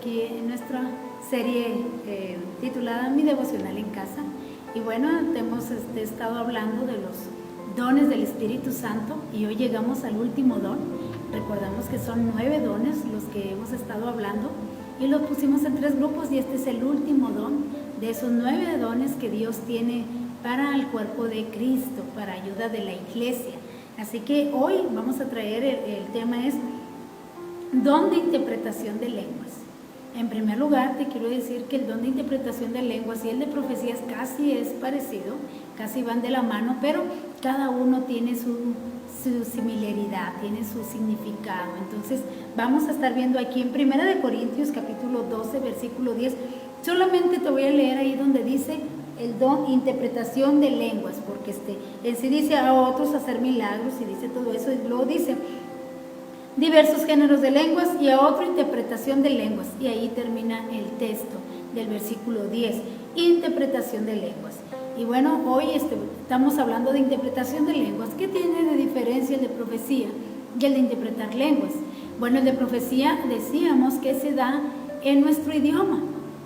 aquí en nuestra serie titulada Mi Devocional en Casa. Y bueno, hemos estado hablando de los dones del Espíritu Santo y hoy llegamos al último don. Recordamos que son 9 dones los que hemos estado hablando y los pusimos en 3 grupos y este es el último don de esos 9 dones que Dios tiene para el cuerpo de Cristo, para ayuda de la iglesia. Así que hoy vamos a traer, el tema es don de interpretación de lenguas. En primer lugar, te quiero decir que el don de interpretación de lenguas y el de profecías casi es parecido, casi van de la mano, pero cada uno tiene su similaridad, tiene su significado. Entonces, vamos a estar viendo aquí en 1 Corintios, capítulo 12, versículo 10. Solamente te voy a leer ahí donde dice el don interpretación de lenguas, porque él sí dice a otros hacer milagros y dice todo eso, y luego dice diversos géneros de lenguas y a otro interpretación de lenguas, y ahí termina el texto del versículo 10, interpretación de lenguas. Y bueno, hoy estamos hablando de interpretación de lenguas. ¿Qué tiene de diferencia el de profecía y el de interpretar lenguas? Bueno, el de profecía decíamos que se da en nuestro idioma.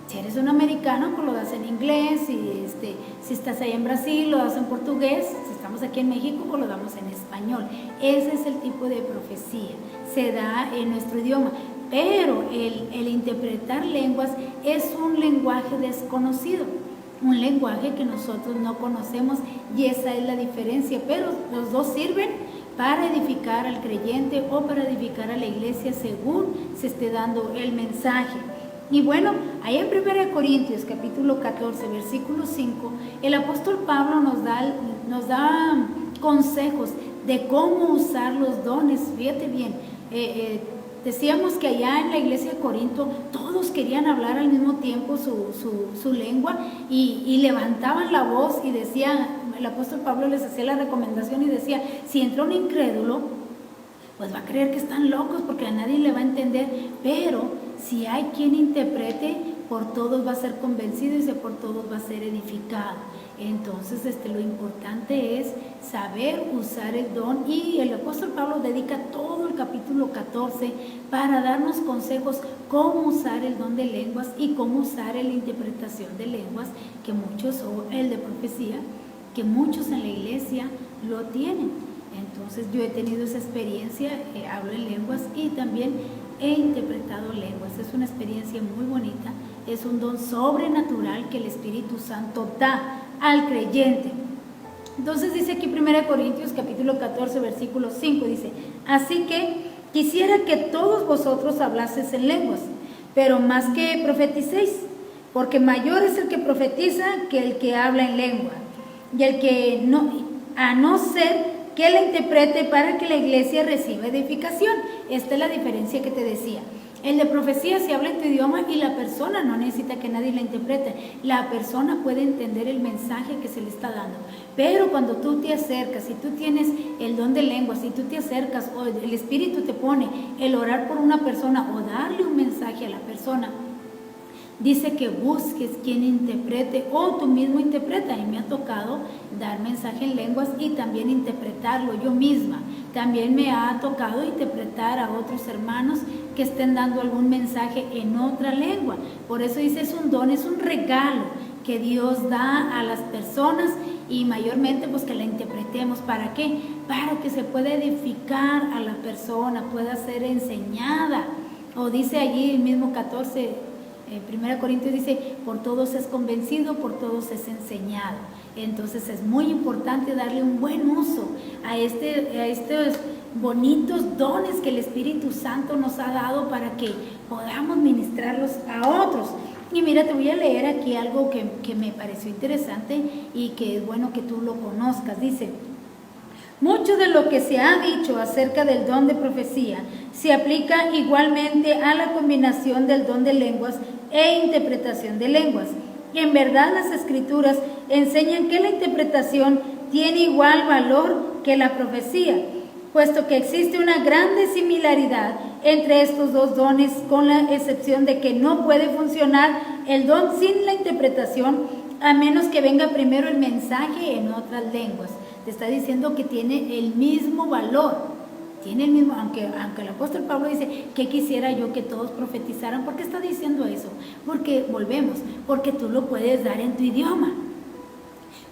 Si eres un americano, pues lo das en inglés, si estás ahí en Brasil, lo das en portugués, si estamos aquí en México, pues lo damos en español. Ese es el tipo de profecía, se da en nuestro idioma. Pero el interpretar lenguas es un lenguaje desconocido, un lenguaje que nosotros no conocemos y esa es la diferencia, pero los dos sirven para edificar al creyente o para edificar a la iglesia según se esté dando el mensaje. Y bueno, ahí en 1 Corintios capítulo 14, versículo 5, el apóstol Pablo nos da consejos de cómo usar los dones. Fíjate bien, decíamos que allá en la iglesia de Corinto todos querían hablar al mismo tiempo su lengua y levantaban la voz y decían, el apóstol Pablo les hacía la recomendación y decía, si entra un incrédulo, pues va a creer que están locos porque a nadie le va a entender, pero si hay quien interprete, por todos va a ser convencido y por todos va a ser edificado. Entonces, lo importante es saber usar el don y el apóstol Pablo dedica todo el capítulo 14 para darnos consejos cómo usar el don de lenguas y cómo usar la interpretación de lenguas, que muchos, o el de profecía, que muchos en la iglesia lo tienen. Entonces, yo he tenido esa experiencia, hablo en lenguas y también he interpretado lenguas. Es una experiencia muy bonita, es un don sobrenatural que el Espíritu Santo da al creyente. Entonces dice aquí 1 Corintios capítulo 14 versículo 5, dice, así que quisiera que todos vosotros hablaseis en lenguas, pero más que profeticéis, porque mayor es el que profetiza que el que habla en lengua, y el que no, a no ser que la interprete para que la iglesia reciba edificación. Esta es la diferencia que te decía. El de profecía se habla en tu idioma y la persona no necesita que nadie la interprete. La persona puede entender el mensaje que se le está dando. Pero cuando tú te acercas, si tú tienes el don de lenguas, si tú te acercas o el Espíritu te pone el orar por una persona o darle un mensaje a la persona, dice que busques quien interprete o tú mismo interpreta. Y me ha tocado dar mensaje en lenguas y también interpretarlo yo misma. También me ha tocado interpretar a otros hermanos que estén dando algún mensaje en otra lengua. Por eso dice, es un don, es un regalo que Dios da a las personas y mayormente pues que la interpretemos. ¿Para qué? Para que se pueda edificar a la persona, pueda ser enseñada. O dice allí el mismo 14, 1 Corintios dice, por todos es convencido, por todos es enseñado. Entonces es muy importante darle un buen uso a estos bonitos dones que el Espíritu Santo nos ha dado para que podamos ministrarlos a otros. Y mira, te voy a leer aquí algo que me pareció interesante y que es bueno que tú lo conozcas. Dice, mucho de lo que se ha dicho acerca del don de profecía se aplica igualmente a la combinación del don de lenguas e interpretación de lenguas. En verdad, las Escrituras enseñan que la interpretación tiene igual valor que la profecía, puesto que existe una grande similaridad entre estos dos dones, con la excepción de que no puede funcionar el don sin la interpretación, a menos que venga primero el mensaje en otras lenguas. Te está diciendo que tiene el mismo valor. Tiene el mismo, aunque el apóstol Pablo dice que quisiera yo que todos profetizaran. ¿Por qué está diciendo eso? Porque tú lo puedes dar en tu idioma.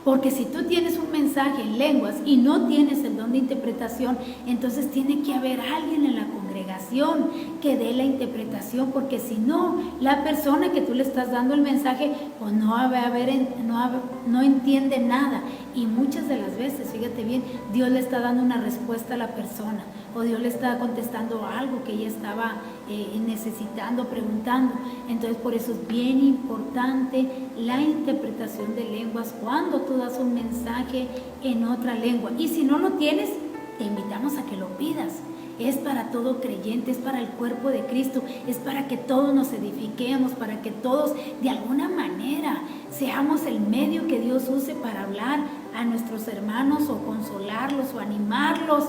Porque si tú tienes un mensaje en lenguas y no tienes el don de interpretación, entonces tiene que haber alguien en la congregación que dé la interpretación, porque si no, la persona que tú le estás dando el mensaje, pues no entiende nada. Y muchas de las veces, fíjate bien, Dios le está dando una respuesta a la persona, o Dios le está contestando algo que ella estaba necesitando, preguntando. Entonces por eso es bien importante la interpretación de lenguas cuando tú das un mensaje en otra lengua. Y si no lo tienes, te invitamos a que lo pidas. Es para todo creyente, es para el cuerpo de Cristo, es para que todos nos edifiquemos, para que todos de alguna manera seamos el medio que Dios use para hablar a nuestros hermanos, o consolarlos, o animarlos.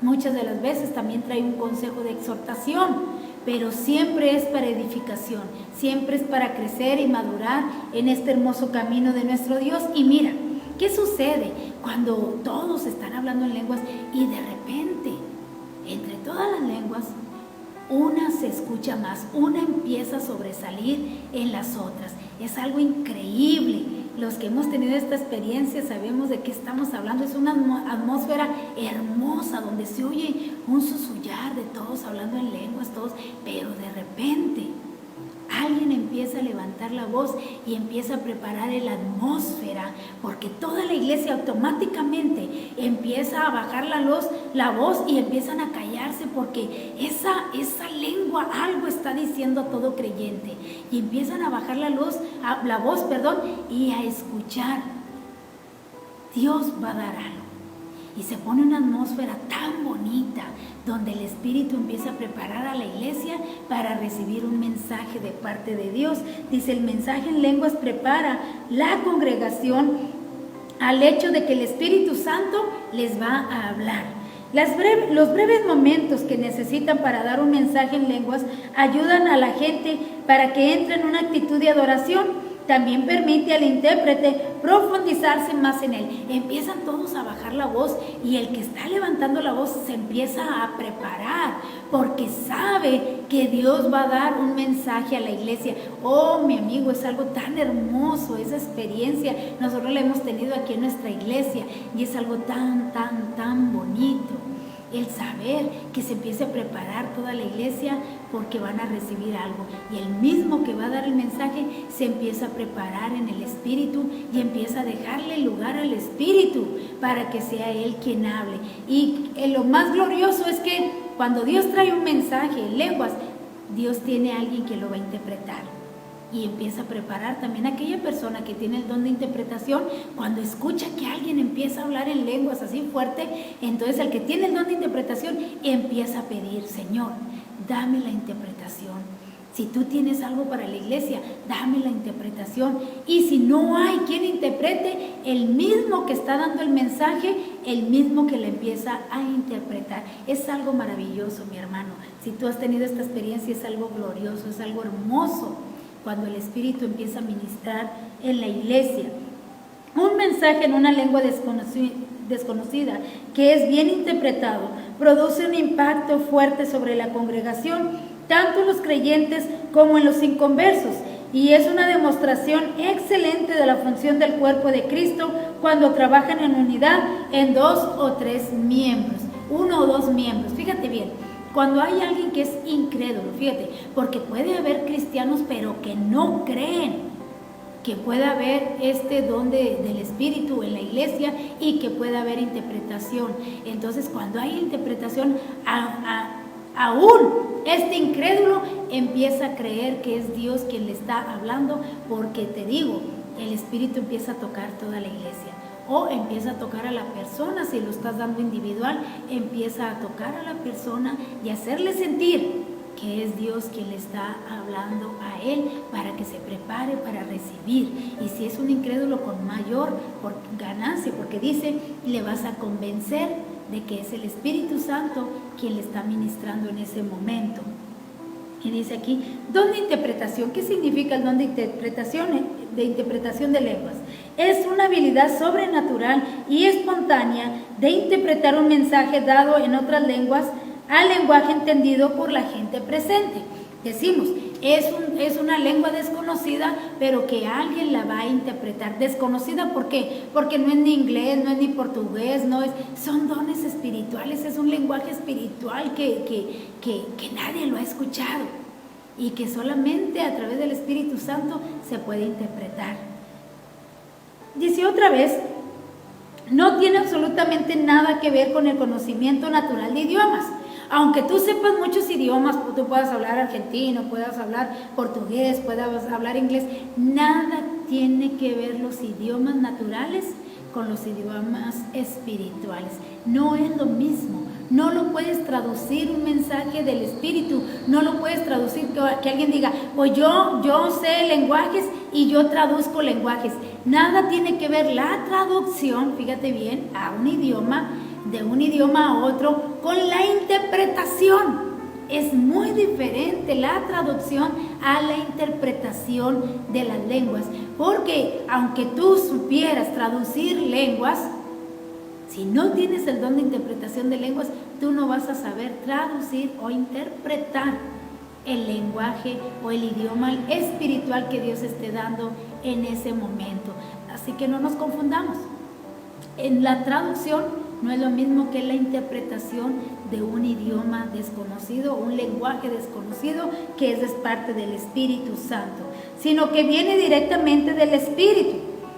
Muchas de las veces también trae un consejo de exhortación, pero siempre es para edificación, siempre es para crecer y madurar en este hermoso camino de nuestro Dios. Y mira, ¿qué sucede cuando todos están hablando en lenguas y de repente, entre todas las lenguas, una se escucha más, una empieza a sobresalir en las otras? Es algo increíble. Los que hemos tenido esta experiencia sabemos de qué estamos hablando. Es una atmósfera hermosa donde se oye un susurrar de todos hablando en lenguas, todos, pero de repente alguien empieza a levantar la voz y empieza a preparar la atmósfera, porque toda la iglesia automáticamente empieza a bajar la voz y empiezan a callarse, porque esa lengua algo está diciendo a todo creyente, y empiezan a bajar la voz, y a escuchar. Dios va a dar algo, y se pone una atmósfera tan bonita donde el Espíritu empieza a preparar a la iglesia para recibir un mensaje de parte de Dios. Dice, el mensaje en lenguas prepara la congregación al hecho de que el Espíritu Santo les va a hablar. Los breves momentos que necesitan para dar un mensaje en lenguas ayudan a la gente para que entre en una actitud de adoración. También permite al intérprete profundizarse más en él. Empiezan todos a bajar la voz, y el que está levantando la voz se empieza a preparar, porque sabe que Dios va a dar un mensaje a la iglesia. Oh, mi amigo, es algo tan hermoso esa experiencia. Nosotros la hemos tenido aquí en nuestra iglesia, y es algo tan, tan, tan bonito. El saber que se empiece a preparar toda la iglesia porque van a recibir algo, y el mismo que va a dar el mensaje se empieza a preparar en el Espíritu y empieza a dejarle lugar al Espíritu para que sea Él quien hable. Y lo más glorioso es que cuando Dios trae un mensaje en lenguas, Dios tiene a alguien que lo va a interpretar. Y empieza a preparar también a aquella persona que tiene el don de interpretación. Cuando escucha que alguien empieza a hablar en lenguas así fuerte, entonces el que tiene el don de interpretación empieza a pedir: Señor, dame la interpretación. Si tú tienes algo para la iglesia, dame la interpretación. Y si no hay quien interprete, el mismo que está dando el mensaje, el mismo que la empieza a interpretar. Es algo maravilloso, mi hermano. Si tú has tenido esta experiencia, es algo glorioso, es algo hermoso, cuando el Espíritu empieza a ministrar en la iglesia. Un mensaje en una lengua desconocida que es bien interpretado produce un impacto fuerte sobre la congregación, tanto en los creyentes como en los inconversos, y es una demostración excelente de la función del cuerpo de Cristo cuando trabajan en unidad en 2 o 3 miembros, 1 o 2 miembros. Fíjate bien. Cuando hay alguien que es incrédulo, fíjate, porque puede haber cristianos pero que no creen que pueda haber este don del Espíritu en la iglesia y que pueda haber interpretación. Entonces, cuando hay interpretación, aún este incrédulo empieza a creer que es Dios quien le está hablando, porque te digo, el Espíritu empieza a tocar toda la iglesia. O empieza a tocar a la persona, si lo estás dando individual, empieza a tocar a la persona y hacerle sentir que es Dios quien le está hablando a él para que se prepare para recibir. Y si es un incrédulo, con mayor ganancia, porque dice, le vas a convencer de que es el Espíritu Santo quien le está ministrando en ese momento. Y dice aquí, don de interpretación. ¿Qué significa el don de interpretación? De interpretación de lenguas. Es una habilidad sobrenatural y espontánea de interpretar un mensaje dado en otras lenguas al lenguaje entendido por la gente presente. Decimos, es una lengua desconocida, pero que alguien la va a interpretar. Desconocida, ¿por qué? Porque no es ni inglés, no es ni portugués, son dones espirituales, es un lenguaje espiritual que nadie lo ha escuchado y que solamente a través del Espíritu Santo se puede interpretar. Dice otra vez, no tiene absolutamente nada que ver con el conocimiento natural de idiomas. Aunque tú sepas muchos idiomas, tú puedas hablar argentino, puedas hablar portugués, puedas hablar inglés, nada tiene que ver los idiomas naturales con los idiomas espirituales. No es lo mismo. No lo puedes traducir un mensaje del Espíritu, no lo puedes traducir que alguien diga, pues yo sé lenguajes y yo traduzco lenguajes. Nada tiene que ver la traducción, fíjate bien, a un idioma, de un idioma a otro, con la interpretación. Es muy diferente la traducción a la interpretación de las lenguas, porque aunque tú supieras traducir lenguas, si no tienes el don de interpretación de lenguas, tú no vas a saber traducir o interpretar el lenguaje o el idioma espiritual que Dios esté dando en ese momento. Así que no nos confundamos. En la traducción no es lo mismo que la interpretación de un idioma desconocido, un lenguaje desconocido que es parte del Espíritu Santo, sino que viene directamente del Espíritu.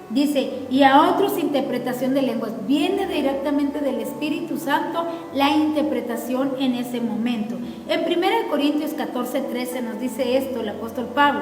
Dice, y a otros interpretación de lenguas. Viene directamente del Espíritu Santo la interpretación en ese momento. En 1 Corintios 14:13 nos dice esto, el apóstol Pablo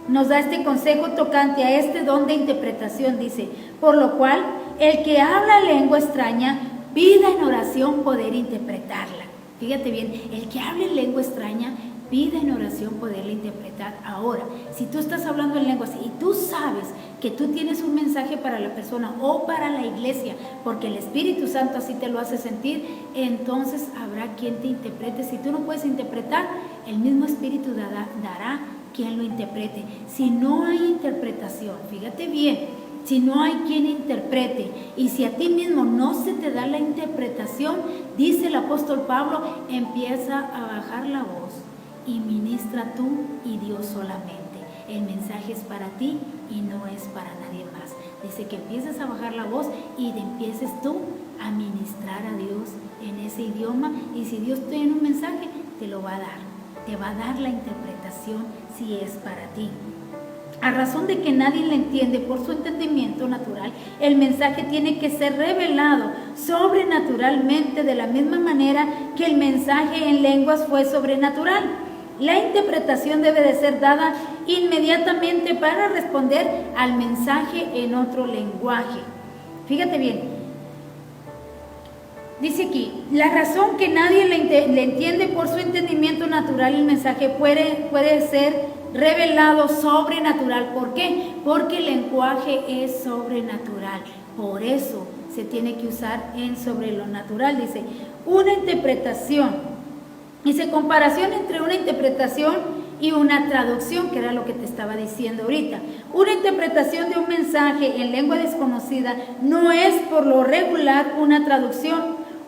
nos da este consejo tocante a este don de interpretación. Dice, por lo cual, el que habla lengua extraña, pida en oración poder interpretarla. Fíjate bien, el que habla en lengua extraña, pida en oración poderla interpretar. Ahora, si tú estás hablando en lenguas y tú sabes que tú tienes un mensaje para la persona o para la iglesia, porque el Espíritu Santo así te lo hace sentir, entonces habrá quien te interprete. Si tú no puedes interpretar, el mismo Espíritu dará quien lo interprete. Si no hay interpretación, fíjate bien, si no hay quien interprete y si a ti mismo no se te da la interpretación, dice el apóstol Pablo, empieza a bajar la voz y ministra tú y Dios solamente. El mensaje es para ti y no es para nadie más. Dice que empieces a bajar la voz y empieces tú a ministrar a Dios en ese idioma, y si Dios tiene un mensaje, te lo va a dar. Te va a dar la interpretación si es para ti. A razón de que nadie le entiende por su entendimiento natural, el mensaje tiene que ser revelado sobrenaturalmente, de la misma manera que el mensaje en lenguas fue sobrenatural. La interpretación debe de ser dada inmediatamente para responder al mensaje en otro lenguaje. Fíjate bien, dice aquí, la razón que nadie le entiende por su entendimiento natural, el mensaje puede ser revelado sobrenatural. ¿Por qué? Porque el lenguaje es sobrenatural. Por eso se tiene que usar en sobre lo natural. Dice, una interpretación. Dice, comparación entre una interpretación y una traducción, que era lo que te estaba diciendo ahorita. Una interpretación de un mensaje en lengua desconocida no es por lo regular una traducción.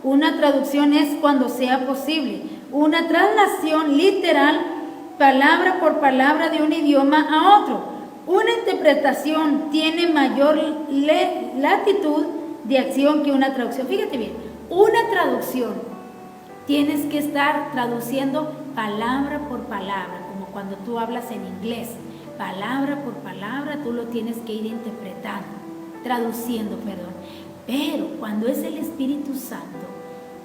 Una traducción es cuando sea posible. Una traslación literal, palabra por palabra, de un idioma a otro. Una interpretación tiene mayor latitud de acción que una traducción. Fíjate bien, una traducción tienes que estar traduciendo palabra por palabra, como cuando tú hablas en inglés. Palabra por palabra tú lo tienes que ir interpretando, traduciendo, perdón. Pero cuando es el Espíritu Santo,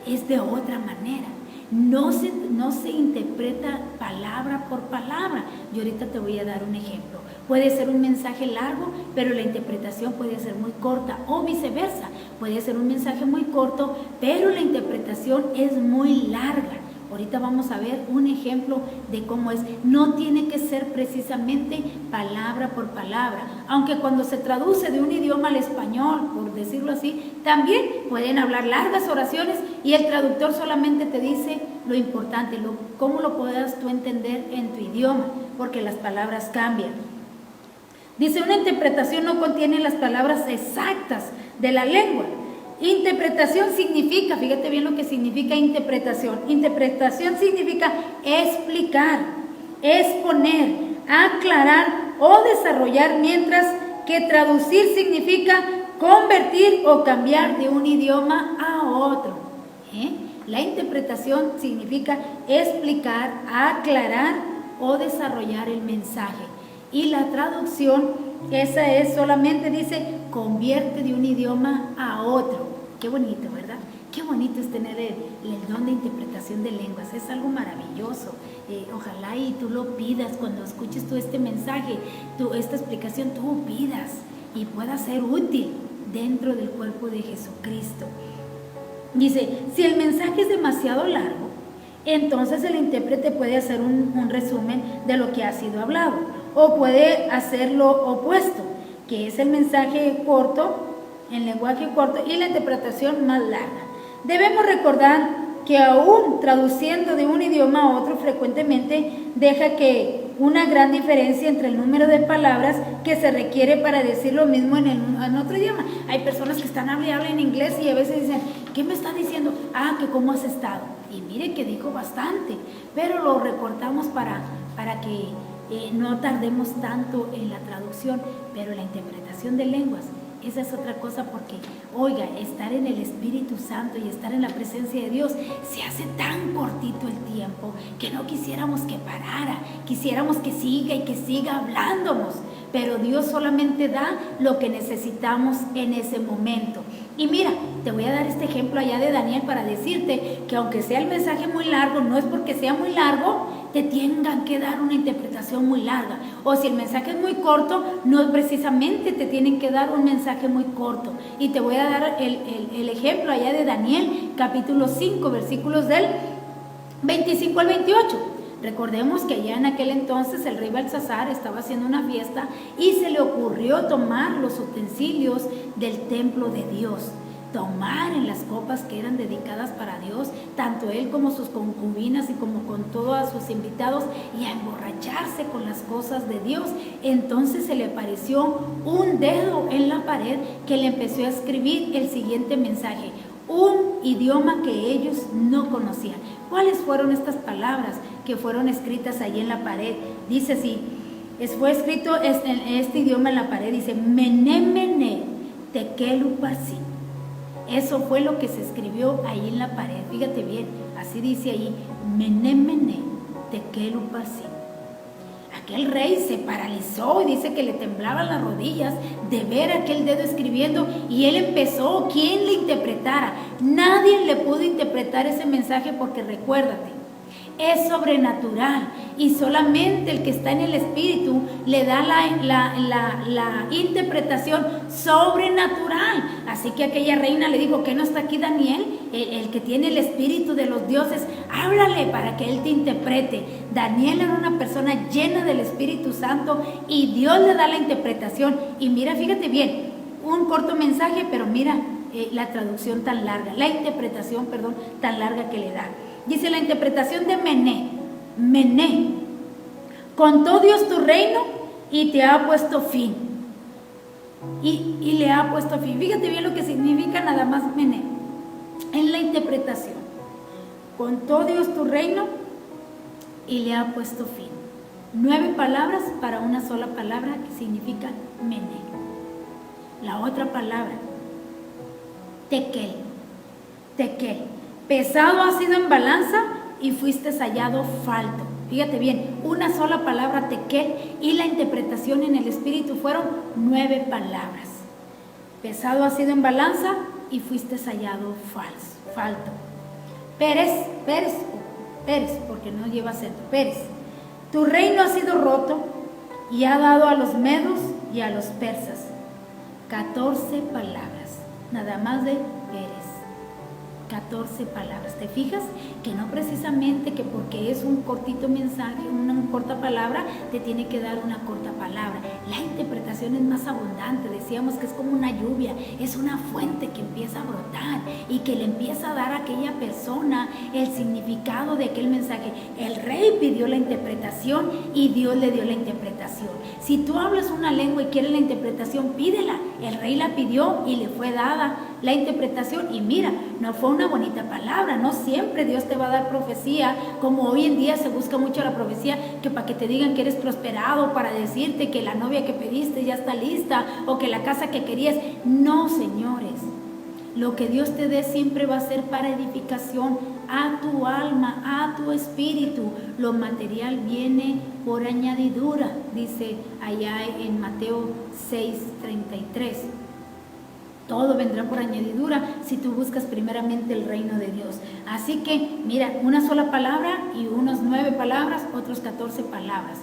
es de otra manera. No se interpreta palabra por palabra. Y ahorita te voy a dar un ejemplo. Puede ser un mensaje largo, pero la interpretación puede ser muy corta, o viceversa. Puede ser un mensaje muy corto, pero la interpretación es muy larga. Ahorita vamos a ver un ejemplo de cómo es. No tiene que ser precisamente palabra por palabra, aunque cuando se traduce de un idioma al español, por decirlo así, también pueden hablar largas oraciones y el traductor solamente te dice lo importante, cómo lo puedas tú entender en tu idioma, porque las palabras cambian. Dice, una interpretación no contiene las palabras exactas de la lengua. Interpretación significa, fíjate bien lo que significa interpretación. Interpretación significa explicar, exponer, aclarar o desarrollar, mientras que traducir significa convertir o cambiar de un idioma a otro. La interpretación significa explicar, aclarar o desarrollar el mensaje. Y la traducción, esa es solamente, dice, convierte de un idioma a otro. Qué bonito, ¿verdad? Qué bonito es tener el don de interpretación de lenguas. Es algo maravilloso. Ojalá y tú lo pidas cuando escuches tú este mensaje, esta explicación, tú pidas y pueda ser útil dentro del cuerpo de Jesucristo. Dice, si el mensaje es demasiado largo, entonces el intérprete puede hacer un resumen de lo que ha sido hablado, o puede hacer lo opuesto, que es el mensaje corto, el lenguaje corto, y la interpretación más larga. Debemos recordar que aún traduciendo de un idioma a otro frecuentemente deja que una gran diferencia entre el número de palabras que se requiere para decir lo mismo en otro idioma. Hay personas que están hablando en inglés y a veces dicen, ¿qué me está diciendo? Ah, que cómo has estado. Y mire que dijo bastante, pero lo recortamos para que no tardemos tanto en la traducción, pero la interpretación de lenguas, esa es otra cosa, porque, oiga, estar en el Espíritu Santo y estar en la presencia de Dios se hace tan cortito el tiempo que no quisiéramos que parara, quisiéramos que siga y que siga hablándonos, pero Dios solamente da lo que necesitamos en ese momento. Y mira, te voy a dar este ejemplo allá de Daniel para decirte que aunque sea el mensaje muy largo, no es porque sea muy largo, te tengan que dar una interpretación muy larga. O si el mensaje es muy corto, no precisamente te tienen que dar un mensaje muy corto. Y te voy a dar el ejemplo allá de Daniel, capítulo 5, versículos del 25 al 28. Recordemos que allá en aquel entonces el rey Belsasar estaba haciendo una fiesta y se le ocurrió tomar los utensilios del templo de Dios, tomar en las copas que eran dedicadas para Dios, tanto él como sus concubinas y como con todos sus invitados, y a emborracharse con las cosas de Dios. Entonces se le apareció un dedo en la pared que le empezó a escribir el siguiente mensaje, un idioma que ellos no conocían. ¿Cuáles fueron estas palabras que fueron escritas ahí en la pared? Dice así, fue escrito este idioma en la pared, dice, Mené, Mené, Tekel Uparsin. Eso fue lo que se escribió ahí en la pared. Fíjate bien, así dice ahí, Mené, Mené, Tekel Uparsin. Aquel rey se paralizó y dice que le temblaban las rodillas de ver aquel dedo escribiendo, y él empezó, ¿quién le interpretara? Nadie le pudo interpretar ese mensaje, porque recuérdate, es sobrenatural y solamente el que está en el Espíritu le da la interpretación sobrenatural. Así que aquella reina le dijo, ¿qué no está aquí Daniel? El que tiene el Espíritu de los dioses, háblale para que él te interprete. Daniel era una persona llena del Espíritu Santo y Dios le da la interpretación. Y mira, fíjate bien, un corto mensaje, pero mira la traducción tan larga, la interpretación, perdón, tan larga que le da. Dice la interpretación de Mené, Mené, contó Dios tu reino y te ha puesto fin. Y le ha puesto fin. Fíjate bien lo que significa nada más Mené en la interpretación. Contó Dios tu reino y le ha puesto fin. 9 palabras para una sola palabra que significa Mené. La otra palabra, Tekel, Tekel. Pesado ha sido en balanza y fuiste hallado falto. Fíjate bien, una sola palabra, Tekel, y la interpretación en el Espíritu fueron 9 palabras. Pesado ha sido en balanza y fuiste hallado falto. Pérez, porque no lleva acento, Pérez. Tu reino ha sido roto y ha dado a los medos y a los persas. 14 palabras, nada más de Pérez. 14 palabras. ¿Te fijas? Que no precisamente que porque es un cortito mensaje, una corta palabra, te tiene que dar una corta palabra. La interpretación es más abundante. Decíamos que es como una lluvia, es una fuente que empieza a brotar y que le empieza a dar a aquella persona el significado de aquel mensaje. El rey pidió la interpretación y Dios le dio la interpretación. Si tú hablas una lengua y quieres la interpretación, pídela. El rey la pidió y le fue dada la interpretación. Y mira, no fue una bonita palabra, no siempre Dios te va a dar profecía, como hoy en día se busca mucho la profecía, que para que te digan que eres prosperado, para decirte que la novia que pediste ya está lista, o que la casa que querías. No, señores, lo que Dios te dé siempre va a ser para edificación a tu alma, a tu espíritu. Lo material viene por añadidura, dice allá en Mateo 6:33. Todo vendrá por añadidura si tú buscas primeramente el reino de Dios. Así que, mira, una sola palabra y unos 9 palabras, otros 14 palabras.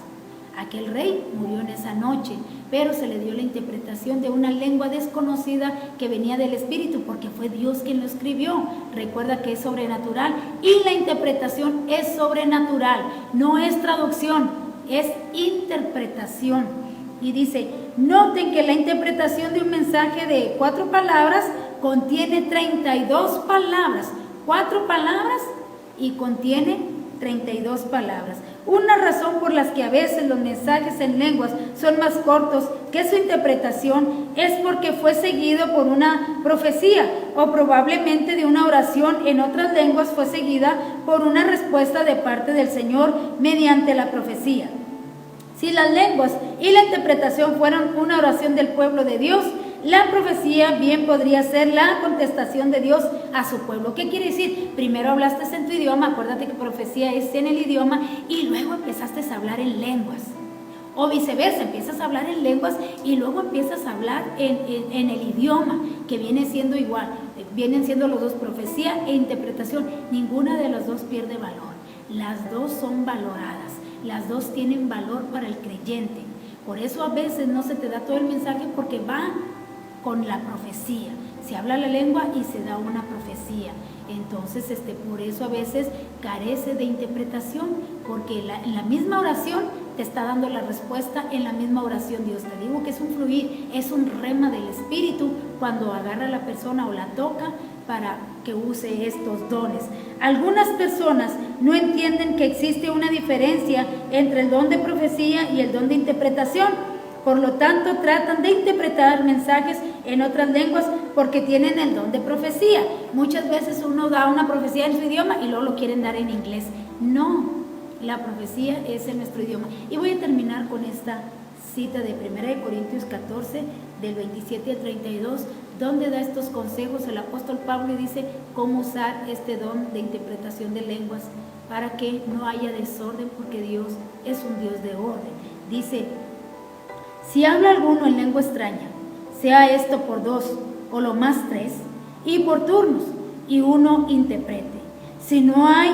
Aquel rey murió en esa noche, pero se le dio la interpretación de una lengua desconocida que venía del Espíritu, porque fue Dios quien lo escribió. Recuerda que es sobrenatural y la interpretación es sobrenatural, no es traducción, es interpretación. Y dice, noten que la interpretación de un mensaje de 4 palabras contiene 32 palabras, 4 palabras y contiene 32 palabras. Una razón por las que a veces los mensajes en lenguas son más cortos que su interpretación es porque fue seguido por una profecía, o probablemente de una oración en otras lenguas fue seguida por una respuesta de parte del Señor mediante la profecía. Si las lenguas y la interpretación fueron una oración del pueblo de Dios, la profecía bien podría ser la contestación de Dios a su pueblo. ¿Qué quiere decir? Primero hablaste en tu idioma, acuérdate que profecía es en el idioma, y luego empezaste a hablar en lenguas. O viceversa, empiezas a hablar en lenguas y luego empiezas a hablar en el idioma, que viene siendo igual. Vienen siendo los dos, profecía e interpretación. Ninguna de las dos pierde valor. Las dos son valoradas. Las dos tienen valor para el creyente. Por eso a veces no se te da todo el mensaje, porque va con la profecía. Se habla la lengua y se da una profecía. Entonces, por eso a veces carece de interpretación, porque en la misma oración te está dando la respuesta, en la misma oración Dios. Te digo que es un fluir, es un rema del Espíritu cuando agarra a la persona o la toca para que use estos dones. Algunas personas no entienden que existe una diferencia entre el don de profecía y el don de interpretación. Por lo tanto, tratan de interpretar mensajes en otras lenguas porque tienen el don de profecía. Muchas veces uno da una profecía en su idioma y luego lo quieren dar en inglés. No, la profecía es en nuestro idioma. Y voy a terminar con esta cita de 1 Corintios 14, del 27 al 32, donde da estos consejos el apóstol Pablo y dice cómo usar este don de interpretación de lenguas para que no haya desorden, porque Dios es un Dios de orden. Dice: si habla alguno en lengua extraña, sea esto por 2 o lo más 3, y por turnos, y uno interprete. Si no hay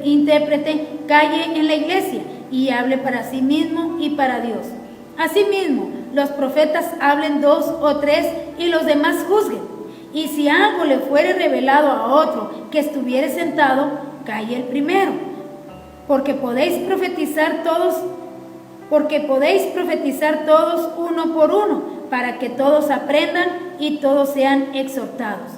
intérprete, calle en la iglesia y hable para sí mismo y para Dios. Asimismo, los profetas hablen 2 o 3 y los demás juzguen. Y si algo le fuere revelado a otro que estuviere sentado, calle el primero. Porque podéis profetizar todos uno por uno, para que todos aprendan y todos sean exhortados.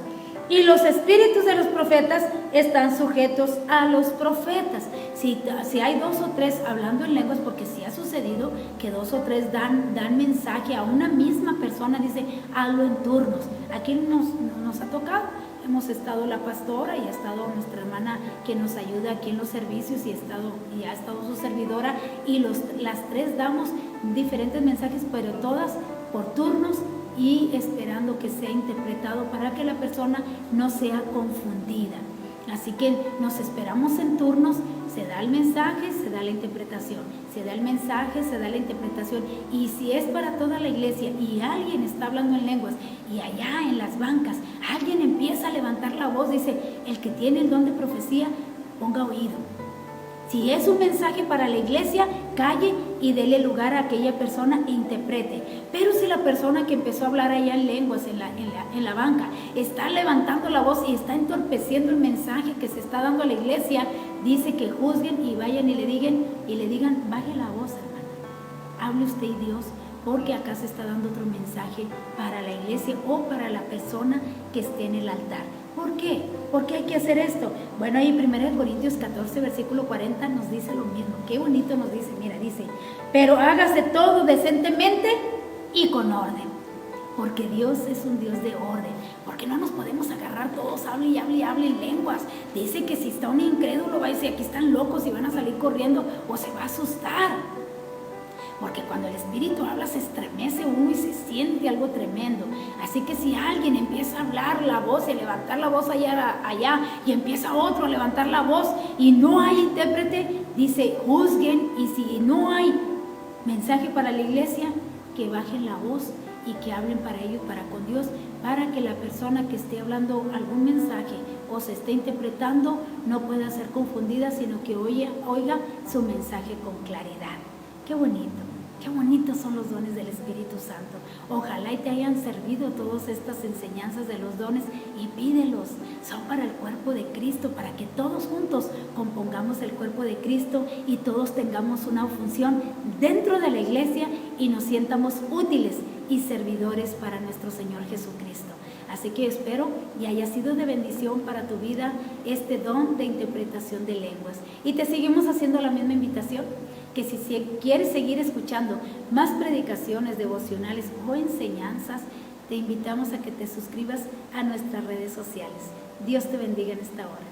Y los espíritus de los profetas están sujetos a los profetas. Si hay 2 o 3 hablando en lenguas, porque sí ha sucedido que 2 o 3 dan mensaje a una misma persona, dice, hazlo en turnos. Aquí nos ha tocado. Hemos estado la pastora y ha estado nuestra hermana que nos ayuda aquí en los servicios, y ha estado su servidora, y las 3 damos diferentes mensajes, pero todas por turnos y esperando que sea interpretado para que la persona no sea confundida. Así que nos esperamos en turnos, se da el mensaje, se da la interpretación, se da el mensaje, se da la interpretación. Y si es para toda la iglesia y alguien está hablando en lenguas y allá en las bancas alguien empieza a levantar la voz, dice, el que tiene el don de profecía, ponga oído. Si es un mensaje para la iglesia, calle y dele lugar a aquella persona e interprete. Pero si la persona que empezó a hablar allá en lenguas en la banca está levantando la voz y está entorpeciendo el mensaje que se está dando a la iglesia, dice que juzguen y vayan y le digan, baje la voz, hermana, hable usted y Dios, porque acá se está dando otro mensaje para la iglesia o para la persona que esté en el altar. ¿Por qué? ¿Por qué hay que hacer esto? Bueno, ahí en 1 Corintios 14, versículo 40 nos dice lo mismo. Qué bonito nos dice, mira, dice, pero hágase todo decentemente y con orden, porque Dios es un Dios de orden. porque no nos podemos agarrar todos, hable y hable y hable en lenguas. Dice que si está un incrédulo va a decir, aquí están locos y van a salir corriendo o se va a asustar. Porque cuando el Espíritu habla se estremece uno y se siente algo tremendo. Así que si alguien empieza a hablar la voz y a levantar la voz allá y empieza otro a levantar la voz y no hay intérprete, dice, juzguen, y si no hay mensaje para la iglesia, que bajen la voz y que hablen para ellos, para con Dios, para que la persona que esté hablando algún mensaje o se esté interpretando no pueda ser confundida, sino que oiga su mensaje con claridad. Qué bonitos son los dones del Espíritu Santo. Ojalá y te hayan servido todas estas enseñanzas de los dones y pídelos. Son para el cuerpo de Cristo, para que todos juntos compongamos el cuerpo de Cristo y todos tengamos una función dentro de la iglesia y nos sientamos útiles y servidores para nuestro Señor Jesucristo. Así que espero y haya sido de bendición para tu vida este don de interpretación de lenguas. Y te seguimos haciendo la misma invitación, que si quieres seguir escuchando más predicaciones devocionales o enseñanzas, te invitamos a que te suscribas a nuestras redes sociales. Dios te bendiga en esta hora.